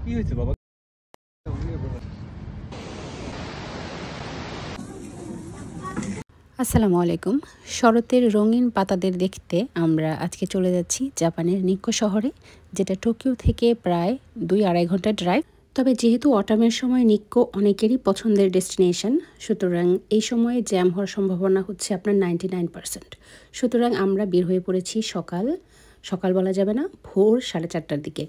কি হয়েছে বাবা? আসসালামু আলাইকুম। শরতের রঙিন পাতাদের দেখতে আমরা আজকে চলে যাচ্ছি জাপানের নিক্কো শহরে, যেটা টোকিও থেকে প্রায় 2-2.5 ঘন্টা ড্রাইভ। তবে যেহেতু অটামের সময় নিক্কো অনেকেরই পছন্দের ডেস্টিনেশন, সুতরাং এই সময়ে জ্যাম হওয়ার সম্ভাবনা হচ্ছে আপনার 99%। সুতরাং আমরা বের হয়ে পড়েছি সকাল বলা যাবে না, ভোর 4:30টার দিকে।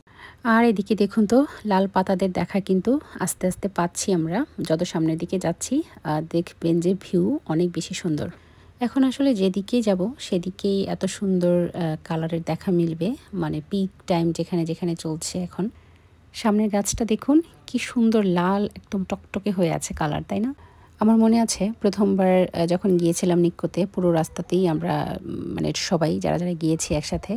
আর এদিকে দেখুন তো, লাল পাতাদের দেখা কিন্তু আস্তে আস্তে পাচ্ছি আমরা যত সামনের দিকে যাচ্ছি। দেখবেন যে ভিউ অনেক বেশি সুন্দর। এখন আসলে যেদিকেই যাব সেদিকেই এত সুন্দর কালারের দেখা মিলবে, মানে পিক টাইম যেখানে যেখানে চলছে এখন। সামনের গাছটা দেখুন কি সুন্দর লাল, একদম টকটকে হয়ে আছে কালার, তাই না? আমার মনে আছে প্রথমবার যখন গিয়েছিলাম নিক্কোতে, পুরো রাস্তাতেই আমরা মানে সবাই যারা যারা গিয়েছি একসাথে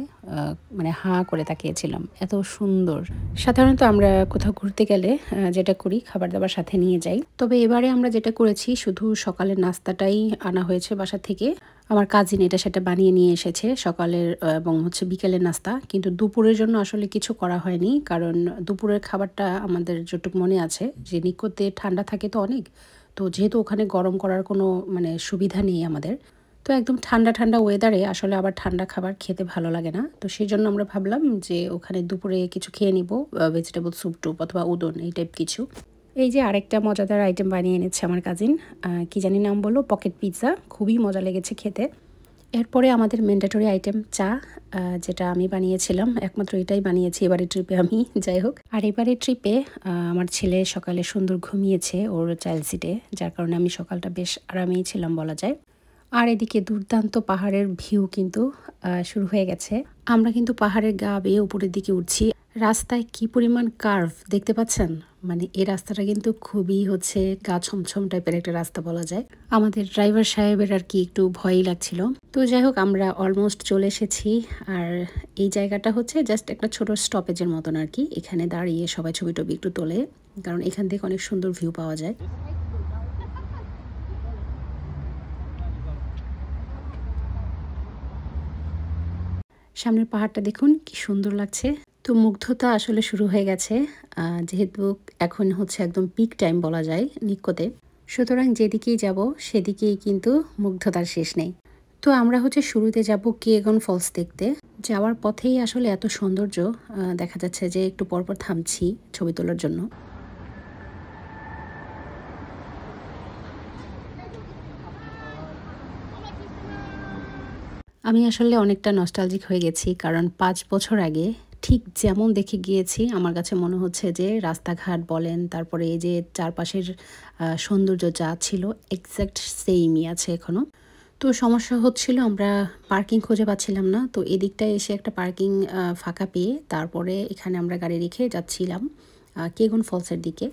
মানে হাঁ করে তাকিয়েছিলাম, এত সুন্দর। সাধারণত আমরা কোথাও ঘুরতে গেলে যেটা করি, খাবার দাবার সাথে নিয়ে যাই। তবে এবারে আমরা যেটা করেছি, শুধু সকালের নাস্তাটাই আনা হয়েছে বাসা থেকে। আমার কাজিন এটা সেটা বানিয়ে নিয়ে এসেছে সকালের এবং হচ্ছে বিকেলের নাস্তা, কিন্তু দুপুরের জন্য আসলে কিছু করা হয়নি। কারণ দুপুরের খাবারটা আমাদের যতটুকু মনে আছে যে নিক্কোতে ঠান্ডা থাকে তো অনেক, তো যেহেতু ওখানে গরম করার কোনো মানে সুবিধা নেই আমাদের, তো একদম ঠান্ডা ঠান্ডা ওয়েদারে আসলে আবার ঠান্ডা খাবার খেতে ভালো লাগে না। তো সেই জন্য আমরা ভাবলাম যে ওখানে দুপুরে কিছু খেয়ে নিব, ভেজিটেবল স্যুপ টুপ অথবা উদন এই টাইপ কিছু। এই যে আরেকটা মজাদার আইটেম বানিয়ে এনেছে আমার কাজিন, কি জানি নাম বললো, পকেট পিৎজা, খুবই মজা লেগেছে খেতে। এরপরে আমাদের ম্যান্ডেটরি আইটেম চা, যেটা আমি বানিয়েছিলাম, একমাত্র এটাই বানিয়েছি এবারের ট্রিপে আমি। যাই হোক, আর এবারের ট্রিপে আমার ছেলে সকালে সুন্দর ঘুমিয়েছে ওর চাইল্ড সিটে, যার কারণে আমি সকালটা বেশ আরামেই ছিলাম বলা যায়। আর এদিকে দুর্দান্ত পাহাড়ের ভিউ কিন্তু শুরু হয়ে গেছে। আমরা কিন্তু পাহাড়ের গা বেয়ে উপরের দিকে উঠছি। রাস্তায় কি পরিমাণ কার্ভ দেখতে পাচ্ছেন, মানে এই রাস্তাটা কিন্তু খুবই হচ্ছে গা ছমছম টাইপের একটা রাস্তা বলা যায়। আমাদের ড্রাইভার সাহেবের আর কি একটু ভয়ই লাগছিল। তো যাই হোক, আমরা অলমোস্ট চলে এসেছি। আর এই জায়গাটা হচ্ছে জাস্ট একটা ছোট স্টপেজের মতন আর কি, এখানে দাঁড়িয়ে সবাই ছবি টবি একটু তোলে, কারণ এখান থেকে অনেক সুন্দর ভিউ পাওয়া যায়। সামনের পাহাড়টা দেখুন কি সুন্দর লাগছে। তো মুগ্ধতা আসলে শুরু হয়ে গেছে, যেহেতু এখন হচ্ছে একদম পিক টাইম বলা যায় নিক্কোতে, সুতরাং যেদিকেই যাব সেদিকেই কিন্তু মুগ্ধতার শেষ নেই। তো আমরা হচ্ছে শুরুতে যাব কেগন ফলস দেখতে। যাওয়ার পথেই আসলে এত সৌন্দর্য, দেখা যাচ্ছে যে একটু পরপর থামছি ছবি তোলার জন্য। আমি আসলে অনেকটা নস্টালজিক হয়ে গেছি, কারণ 5 বছর আগে ঠিক যেমন দেখে গিয়েছি, আমার কাছে মনে হচ্ছে যে রাস্তাঘাট বলেন, তারপরে এই যে চারপাশের সৌন্দর্য যা ছিল এক্স্যাক্ট সেমই আছে এখনও। তো সমস্যা হচ্ছিল আমরা পার্কিং খুঁজে পাচ্ছিলাম না। তো এদিকটায় এসে একটা পার্কিং ফাঁকা পেয়ে তারপরে এখানে আমরা গাড়ি রেখে যাচ্ছিলাম কেগুন ফলসের দিকে।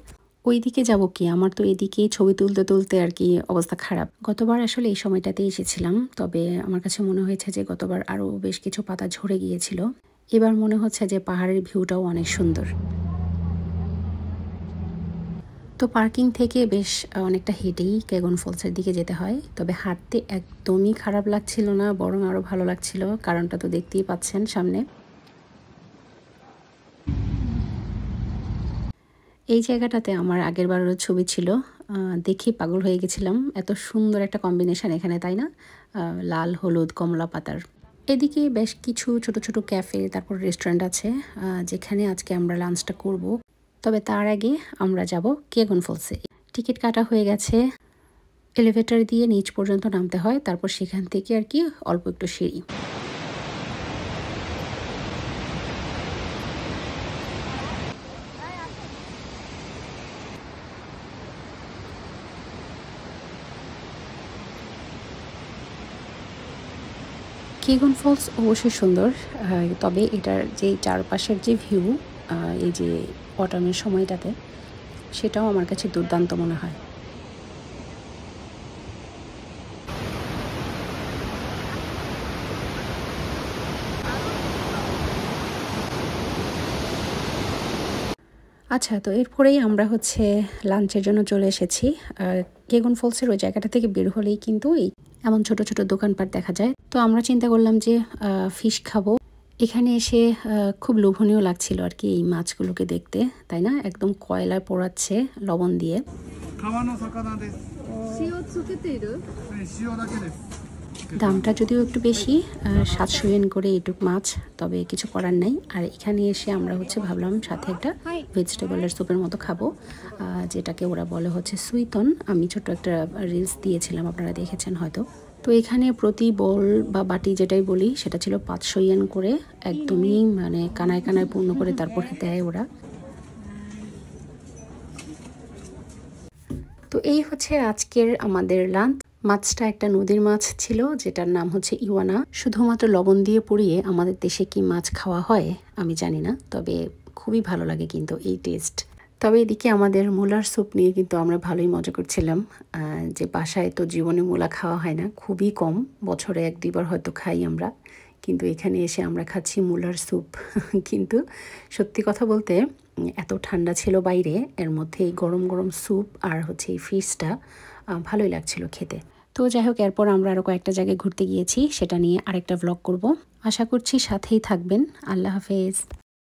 ওই দিকে যাব কি, আমার তো এদিকে ছবি তুলতে তুলতে আর কি অবস্থা খারাপ। গতবার আসলে এই সময়টাতে এসেছিলাম, তবে আমার কাছে মনে হয়েছে যে গতবার আরও বেশ কিছু পাতা ঝরে গিয়েছিল। এবার মনে হচ্ছে যে পাহাড়ের ভিউটাও অনেক সুন্দর। তো পার্কিং থেকে বেশ অনেকটা হেঁটেই কেগন ফলসের দিকে যেতে হয়, তবে হাঁটতে একদমই খারাপ লাগছিল না, বরং আরও ভালো লাগছিল। কারণটা তো দেখতেই পাচ্ছেন সামনে। এই জায়গাটাতে আমার আগেরবারেরও ছবি ছিল, দেখে পাগল হয়ে গেছিলাম। এত সুন্দর একটা কম্বিনেশন এখানে, তাই না? লাল হলুদ কমলা পাতার। এদিকে বেশ কিছু ছোট ছোট ক্যাফে, তারপর রেস্টুরেন্ট আছে, যেখানে আজকে আমরা লাঞ্চটা করব। তবে তার আগে আমরা যাব কেগন ফলসে। টিকিট কাটা হয়ে গেছে, এলিভেটর দিয়ে নিচ পর্যন্ত নামতে হয়, তারপর সেখান থেকে আর কি অল্প একটু সিঁড়ি। কেগন ফলস অবশ্যই সুন্দর, তবে এটার যে চারপাশের যে ভিউ, এই যে অটামের সময়টাতে, সেটাও আমার কাছে দুর্দান্ত মনে হয়। আচ্ছা, তো এরপরেই আমরা হচ্ছে লাঞ্চের জন্য চলে এসেছি। কেগন ফলসের ওই জায়গাটা থেকে বের হলেই কিন্তু এই এমন ছোট ছোট দোকানপাট দেখা যায়। তো আমরা চিন্তা করলাম যে ফিশ খাবো। এখানে এসে খুব লোভনীয় লাগছিল আর কি এই মাছগুলোকে দেখতে, তাই না? একদম কয়লায় পোড়াচ্ছে লবণ দিয়ে। দামটা যদিও একটু বেশি, 700 ইয়েন করে এইটুক মাছ, তবে কিছু করার নাই। আর এখানে এসে আমরা ভাবলাম সাথে একটা ভেজিটেবলের স্যুপের মতো খাবো, যেটাকে ওরা বলে সুইতন। আমি ছোট একটা রিলস দিয়েছিলাম, আপনারা দেখেছেন হয়তো। তো এখানে প্রতি বোল বা বাটি যেটাই বলি সেটা ছিল 500 ইয়েন করে, একদমই মানে কানায় কানায় পূর্ণ করে তারপরে দেয় ওরা। তো এই আজকের আমাদের লাঞ্চ। মাছটা একটা নদীর মাছ ছিল, যেটার নাম ইওয়ানা। শুধুমাত্র লবণ দিয়ে পুড়িয়ে আমাদের দেশে কি মাছ খাওয়া হয় আমি জানি না, তবে খুবই ভালো লাগে কিন্তু এই টেস্ট। তবে এদিকে আমাদের মূলার স্যুপ নিয়ে কিন্তু আমরা ভালোই মজা করছিলাম, যে বাসায় তো জীবনে মূলা খাওয়া হয় না, খুবই কম, বছরে 1-2 বার হয়তো খাই আমরা, কিন্তু এখানে এসে আমরা খাচ্ছি মূলার স্যুপ। কিন্তু সত্যি কথা বলতে এত ঠান্ডা ছিল বাইরে, এর মধ্যে এই গরম গরম স্যুপ আর এই ফিশটা ভালোই লাগছিল খেতে। তো যাই হোক, এরপর আমরা আরও কয়েকটা জায়গায় ঘুরতে গিয়েছি, সেটা নিয়ে আরেকটা ভ্লগ করব। আশা করছি সাথেই থাকবেন। আল্লাহ হাফেজ।